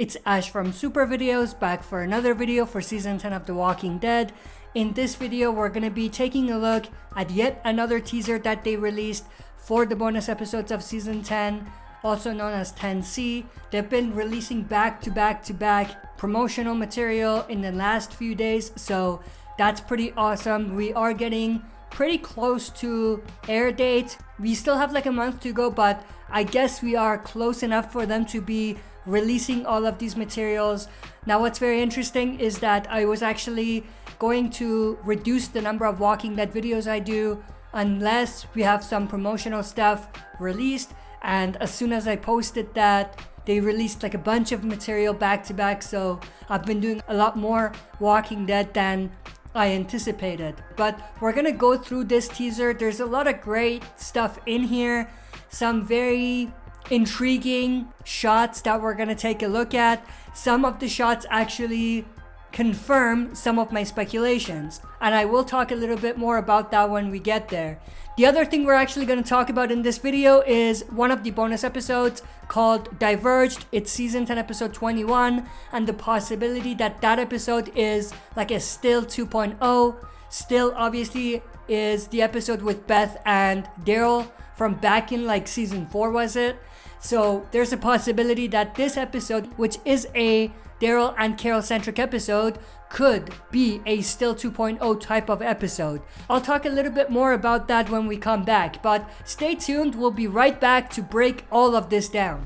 It's Ash from Super Videos, back for another video for Season 10 of The Walking Dead. In this video, we're going to be taking a look at yet another teaser that they released for the bonus episodes of Season 10, also known as 10C. They've been releasing back to back promotional material in the last few days, so that's pretty awesome. We are getting pretty close to air date. We still have like a month to go, but I guess we are close enough for them to be releasing all of these materials. Now what's very interesting is that I was actually going to reduce the number of Walking Dead videos I do unless we have some promotional stuff released, and as soon as I posted that, they released like a bunch of material back to back, so I've been doing a lot more Walking Dead than I anticipated. But we're gonna go through this teaser. There's a lot of great stuff in here, some very intriguing shots that we're gonna take a look at. Some of the shots actually confirm some of my speculations, and I will talk a little bit more about that when we get there. The other thing we're actually going to talk about in this video is one of the bonus episodes called Diverged. It's Season 10 episode 21, and the possibility that that episode is like a Still 2.0. Still obviously is the episode with Beth and Daryl from back in like season 4, was it? So there's a possibility that this episode, which is a Daryl and Carol centric episode, could be a Still 2.0 type of episode. I'll talk a little bit more about that when we come back, but stay tuned, we'll be right back to break all of this down.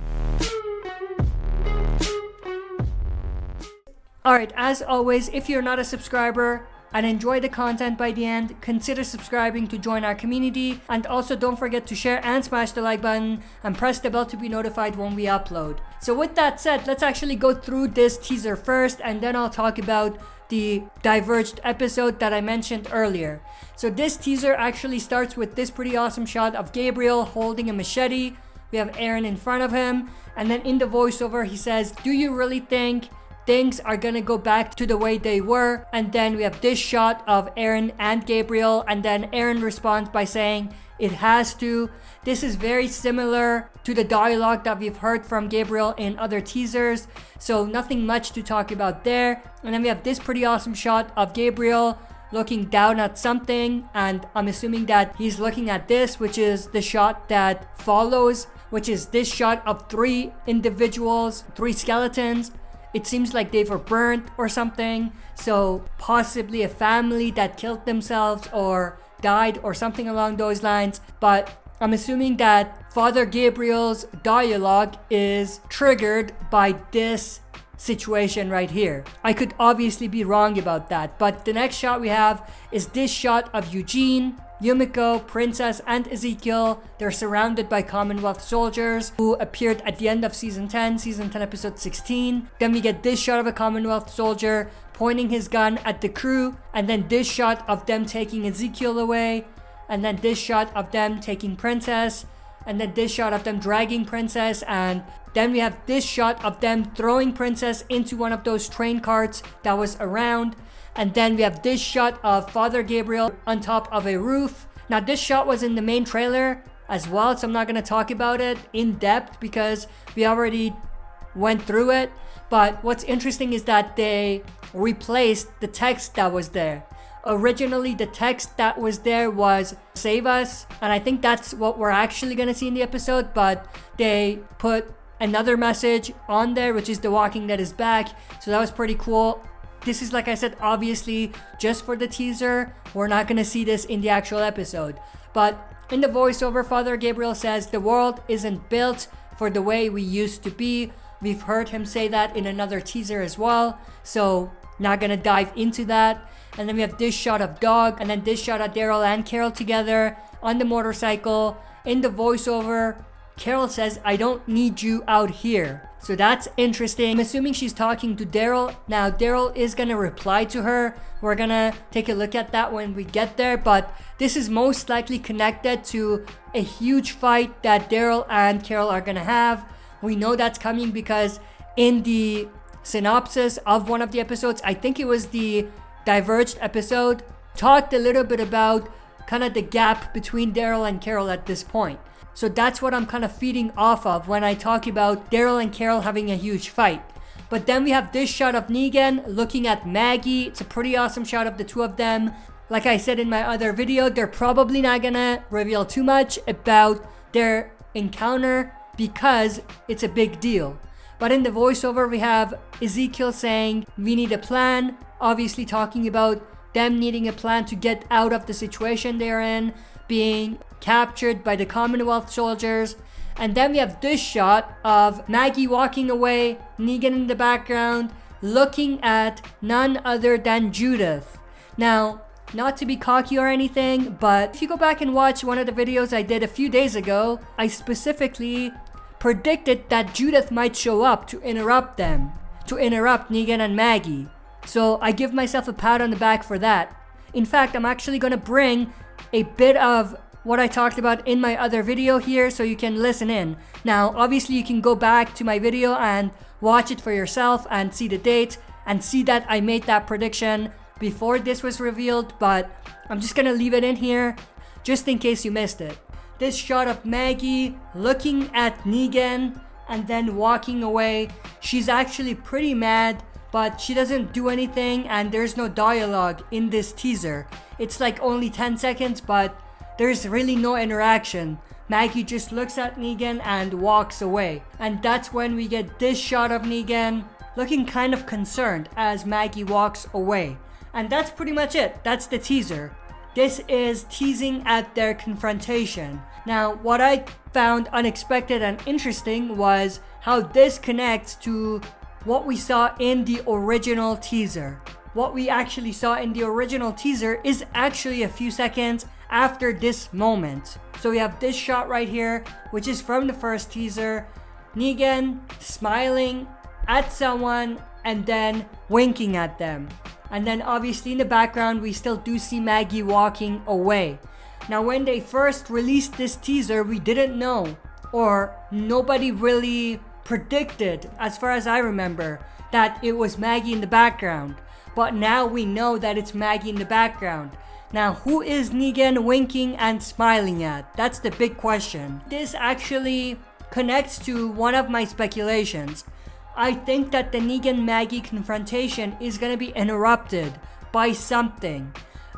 Alright, as always, if you're not a subscriber and enjoy the content by the end, consider subscribing to join our community, and also don't forget to share and smash the like button and press the bell to be notified when we upload. So with that said, let's actually go through this teaser first, and then I'll talk about the Diverged episode that I mentioned earlier. So this teaser actually starts with this pretty awesome shot of Gabriel holding a machete. We have Aaron in front of him, and then in the voiceover he says, "Do you really think things are gonna go back to the way they were?" And then we have this shot of Aaron and Gabriel, and then Aaron responds by saying, "It has to." This is very similar to the dialogue that we've heard from Gabriel in other teasers, so nothing much to talk about there. And then we have this pretty awesome shot of Gabriel looking down at something, and I'm assuming that he's looking at this, which is the shot that follows, which is this shot of 3 individuals, 3 skeletons. It seems like they were burnt or something, so possibly a family that killed themselves or died or something along those lines. But I'm assuming that Father Gabriel's dialogue is triggered by this situation right here. I could obviously be wrong about that, but the next shot we have is this shot of Eugene, Yumiko, Princess, and Ezekiel. They're surrounded by Commonwealth soldiers who appeared at the end of Season 10 episode 16. Then we get this shot of a Commonwealth soldier pointing his gun at the crew, and then this shot of them taking Ezekiel away, and then this shot of them taking Princess, and then this shot of them dragging Princess, and then we have this shot of them throwing Princess into one of those train carts that was around. And then we have this shot of Father Gabriel on top of a roof. Now this shot was in the main trailer as well, so I'm not going to talk about it in depth because we already went through it. But what's interesting is that they replaced the text that was there. Originally the text that was there was "Save us," and I think that's what we're actually going to see in the episode, but they put another message on there, which is "The Walking Dead is back," so that was pretty cool. This is, like I said, obviously just for the teaser. We're not going to see this in the actual episode. But in the voiceover, Father Gabriel says, "The world isn't built for the way we used to be." We've heard him say that in another teaser as well, so not going to dive into that. And then we have this shot of Dog, and then this shot of Daryl and Carol together on the motorcycle. In the voiceover, Carol says, "I don't need you out here." So that's interesting. I'm assuming she's talking to Daryl. Now Daryl is gonna reply to her. We're gonna take a look at that when we get there, but this is most likely connected to a huge fight that Daryl and Carol are gonna have. We know that's coming because in the synopsis of one of the episodes, I think it was the Diverged episode, talked a little bit about kind of the gap between Daryl and Carol at this point. So that's what I'm kind of feeding off of when I talk about Daryl and Carol having a huge fight. But then we have this shot of Negan looking at Maggie. It's a pretty awesome shot of the two of them. Like I said in my other video, they're probably not gonna reveal too much about their encounter because it's a big deal. But in the voiceover, we have Ezekiel saying, we need a plan, obviously talking about them needing a plan to get out of the situation they're in, being captured by the Commonwealth soldiers. And then we have this shot of Maggie walking away, Negan in the background, looking at none other than Judith. Now, not to be cocky or anything, but if you go back and watch one of the videos I did a few days ago, I specifically predicted that Judith might show up to interrupt them, to interrupt Negan and Maggie. So I give myself a pat on the back for that. In fact, I'm actually gonna bring a bit of what I talked about in my other video here so you can listen in. Now, obviously you can go back to my video and watch it for yourself and see the date and see that I made that prediction before this was revealed, but I'm just gonna leave it in here just in case you missed it. This shot of Maggie looking at Negan and then walking away. She's actually pretty mad, but she doesn't do anything and there's no dialogue in this teaser. It's like only 10 seconds, but there's really no interaction. Maggie just looks at Negan and walks away. And that's when we get this shot of Negan looking kind of concerned as Maggie walks away. And that's pretty much it. That's the teaser. This is teasing at their confrontation. Now, what I found unexpected and interesting was how this connects to what we saw in the original teaser. What we actually saw in the original teaser is actually a few seconds after this moment. So we have this shot right here, which is from the first teaser. Negan smiling at someone and then winking at them. And then obviously in the background, we still do see Maggie walking away. Now, when they first released this teaser, we didn't know, or nobody really predicted, as far as I remember, that it was Maggie in the background. But now we know that it's Maggie in the background. Now, who is Negan winking and smiling at? That's the big question. This actually connects to one of my speculations. I think that the Negan Maggie confrontation is gonna be interrupted by something.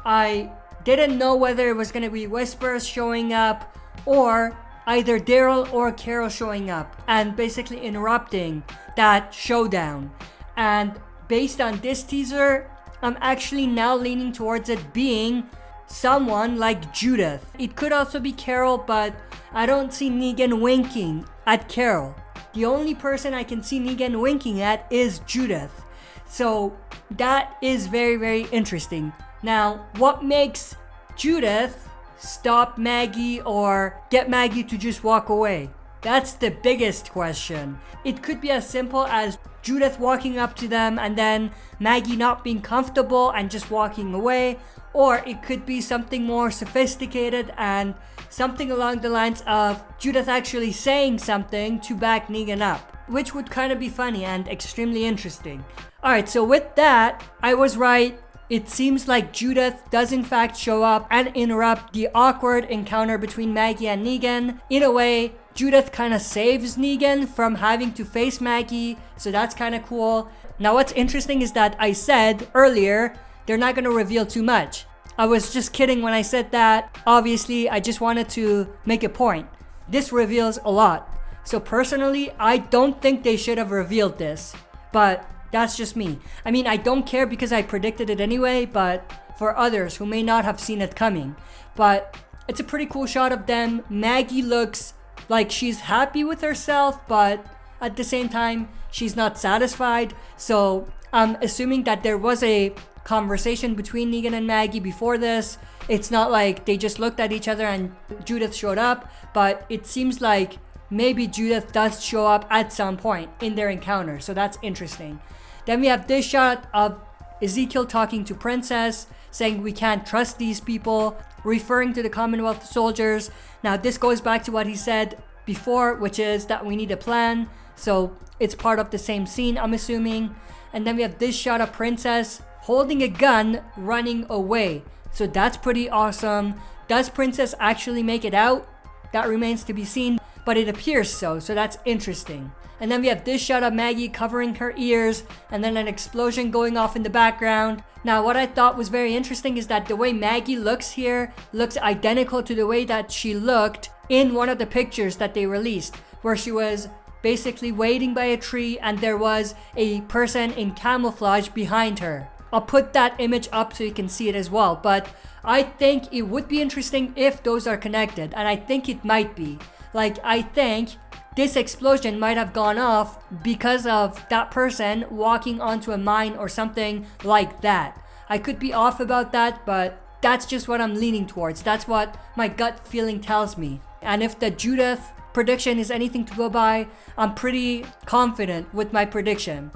I didn't know whether it was gonna be Whispers showing up or either Daryl or Carol showing up and basically interrupting that showdown. And based on this teaser, I'm actually now leaning towards it being someone like Judith. It could also be Carol, but I don't see Negan winking at Carol. The only person I can see Negan winking at is Judith. So that is very, very interesting. Now, what makes Judith stop Maggie or get Maggie to just walk away? That's the biggest question. It could be as simple as Judith walking up to them and then Maggie not being comfortable and just walking away, or it could be something more sophisticated and something along the lines of Judith actually saying something to back Negan up, which would kind of be funny and extremely interesting. Alright, so with that, I was right. It seems like Judith does in fact show up and interrupt the awkward encounter between Maggie and Negan. In a way, Judith kind of saves Negan from having to face Maggie, so that's kind of cool. Now what's interesting is that I said earlier, they're not going to reveal too much. I was just kidding when I said that. Obviously, I just wanted to make a point. This reveals a lot. So personally, I don't think they should have revealed this, but that's just me. I mean, I don't care because I predicted it anyway, but for others who may not have seen it coming. But it's a pretty cool shot of them. Maggie looks like she's happy with herself, but at the same time, she's not satisfied. So I'm assuming that there was a conversation between Negan and Maggie before this. It's not like they just looked at each other and Judith showed up, but it seems like maybe Judith does show up at some point in their encounter. So that's interesting. Then we have this shot of Ezekiel talking to Princess, saying we can't trust these people, referring to the Commonwealth soldiers. Now this goes back to what he said before, which is that we need a plan. So it's part of the same scene, I'm assuming. And then we have this shot of Princess holding a gun, running away. So that's pretty awesome. Does Princess actually make it out? That remains to be seen. but it appears so that's interesting. And then we have this shot of Maggie covering her ears, and then an explosion going off in the background. Now, what I thought was very interesting is that the way Maggie looks here looks identical to the way that she looked in one of the pictures that they released, where she was basically waiting by a tree and there was a person in camouflage behind her. I'll put that image up so you can see it as well, but I think it would be interesting if those are connected, and I think it might be. Like, I think this explosion might have gone off because of that person walking onto a mine or something like that. I could be off about that, but that's just what I'm leaning towards. That's what my gut feeling tells me. And if the Judith prediction is anything to go by, I'm pretty confident with my prediction.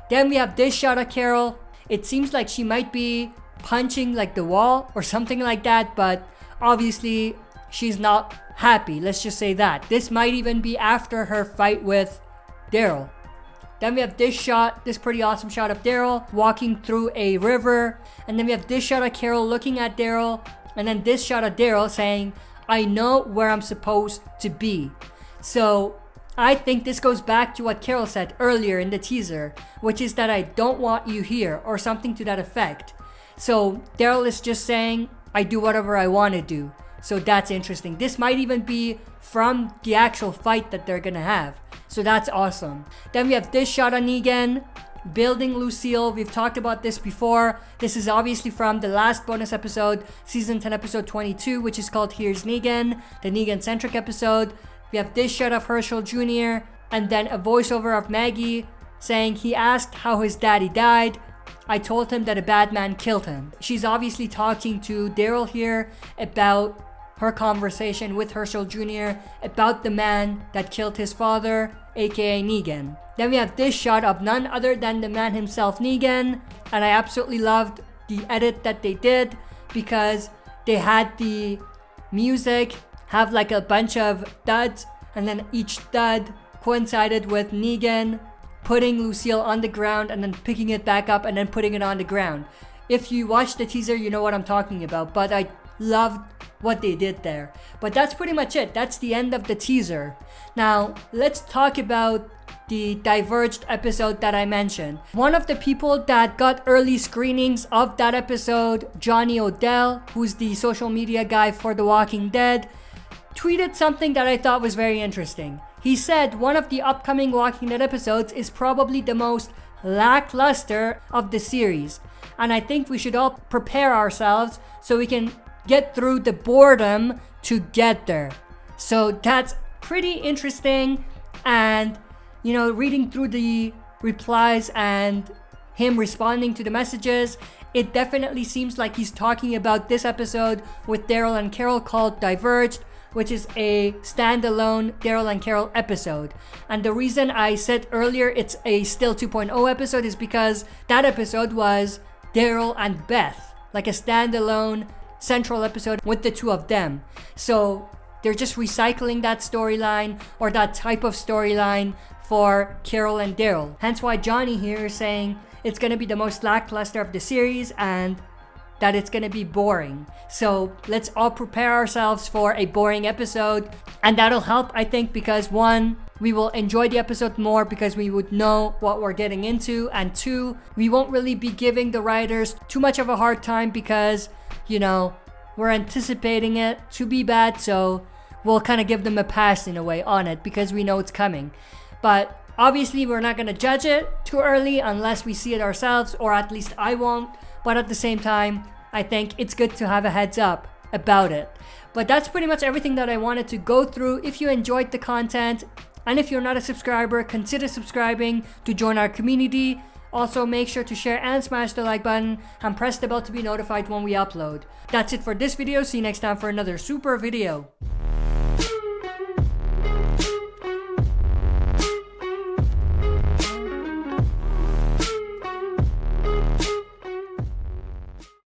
Then we have this shot of Carol. It seems like she might be punching like the wall or something like that, but obviously she's not happy. Let's just say that. This might even be after her fight with Daryl. Then we have this shot, this pretty awesome shot of Daryl walking through a river. And then we have this shot of Carol looking at Daryl. And then this shot of Daryl saying, I know where I'm supposed to be. So I think this goes back to what Carol said earlier in the teaser, which is that I don't want you here, or something to that effect. So Daryl is just saying, I do whatever I want to do. So that's interesting. This might even be from the actual fight that they're gonna have. So that's awesome. Then we have this shot on Negan building Lucille. We've talked about this before. This is obviously from the last bonus episode, season 10 episode 22, which is called Here's Negan, the Negan centric episode. We have this shot of Herschel Jr. and then a voiceover of Maggie saying he asked how his daddy died. I told him that a bad man killed him. She's obviously talking to Daryl here about her conversation with Herschel Jr. about the man that killed his father, aka Negan. Then we have this shot of none other than the man himself, Negan, and I absolutely loved the edit that they did because they had the music have like a bunch of thuds, and then each thud coincided with Negan putting Lucille on the ground and then picking it back up and then putting it on the ground. If you watch the teaser, you know what I'm talking about, but I loved what they did there. But that's pretty much it. That's the end of the teaser. Now, let's talk about the Diverged episode that I mentioned. One of the people that got early screenings of that episode, Johnny Odell, who's the social media guy for The Walking Dead, tweeted something that I thought was very interesting. He said one of the upcoming Walking Dead episodes is probably the most lackluster of the series. And I think we should all prepare ourselves so we can get through the boredom to get there. So that's pretty interesting. And, you know, reading through the replies and him responding to the messages, it definitely seems like he's talking about this episode with Daryl and Carol called Diverged, which is a standalone Daryl and Carol episode. And the reason I said earlier it's a Still 2.0 episode is because that episode was Daryl and Beth, like a standalone central episode with the two of them. So they're just recycling that storyline or that type of storyline for Carol and Daryl. Hence why Johnny here is saying it's gonna be the most lackluster of the series and that it's gonna be boring. So let's all prepare ourselves for a boring episode, and that'll help, I think, because one, we will enjoy the episode more because we would know what we're getting into, and two, we won't really be giving the writers too much of a hard time because, you know, we're anticipating it to be bad, so we'll kind of give them a pass in a way on it because we know it's coming. But obviously we're not gonna judge it too early unless we see it ourselves, or at least I won't. But at the same time, I think it's good to have a heads up about it. But that's pretty much everything that I wanted to go through. If you enjoyed the content, and if you're not a subscriber, consider subscribing to join our community. Also, make sure to share and smash the like button and press the bell to be notified when we upload. That's it for this video. See you next time for another super video.